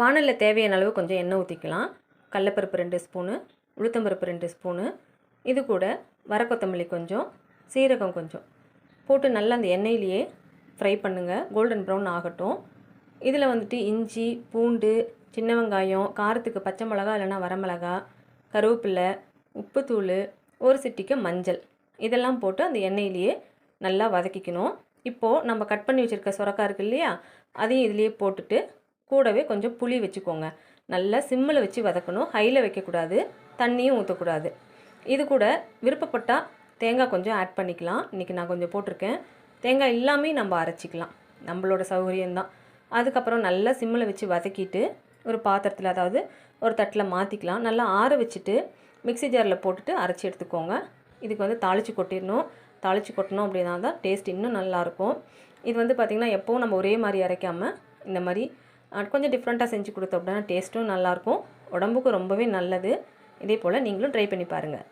வாணலில் தேவையான அளவு கொஞ்சம் எண்ணெய் ஊற்றிக்கலாம். கடலப்பருப்பு 2 ஸ்பூனு, உளுத்தம்பருப்பு 2 ஸ்பூனு, இது கூட வர கொத்தமல்லி கொஞ்சம், சீரகம் கொஞ்சம் போட்டு நல்லா அந்த எண்ணெயிலேயே ஃப்ரை பண்ணுங்கள். கோல்டன் ப்ரௌன் ஆகட்டும். இதில் வந்துட்டு இஞ்சி, பூண்டு, சின்ன வெங்காயம், காரத்துக்கு பச்சை மிளகா இல்லைனா வரமிளகா, கருவேப்பிலை, உப்புத்தூள், ஒரு சிட்டிக்கு மஞ்சள் இதெல்லாம் போட்டு அந்த எண்ணெயிலேயே நல்லா வதக்கிக்கணும். இப்போது நம்ம கட் பண்ணி வச்சுருக்க சுரக்காய் இருக்குது இல்லையா, அதையும் இதிலேயே போட்டுட்டு கூடவே கொஞ்சம் புளி வச்சுக்கோங்க. நல்லா சிம்மில் வச்சு வதக்கணும், ஹையில் வைக்கக்கூடாது, தண்ணியும் ஊற்றக்கூடாது. இது கூட விருப்பப்பட்டால் தேங்காய் கொஞ்சம் ஆட் பண்ணிக்கலாம். இன்றைக்கி நான் கொஞ்சம் போட்டிருக்கேன். தேங்காய் எல்லாமே நம்ம அரைச்சிக்கலாம், நம்மளோட சௌகரியம்தான். அதுக்கப்புறம் நல்லா சிம்மில் வச்சு வதக்கிட்டு ஒரு பாத்திரத்தில், அதாவது ஒரு தட்டில் மாற்றிக்கலாம். நல்லா ஆற வச்சுட்டு மிக்ஸி ஜாரில் போட்டுட்டு அரைச்சி எடுத்துக்கோங்க. இதுக்கு வந்து தாளித்து கொட்டிடணும். தாளித்து கொட்டணும் அப்படின்னா தான் டேஸ்ட் இன்னும் நல்லாயிருக்கும். இது வந்து பார்த்திங்கன்னா எப்போவும் நம்ம ஒரே மாதிரி அரைக்காமல் இந்த மாதிரி கொஞ்சம் டிஃப்ரெண்ட்டாக செஞ்சு கொடுத்தோம் அப்படின்னா டேஸ்ட்டும் நல்லாயிருக்கும், உடம்புக்கும் ரொம்பவே நல்லது. இதே போல் நீங்களும் ட்ரை பண்ணி பாருங்கள்.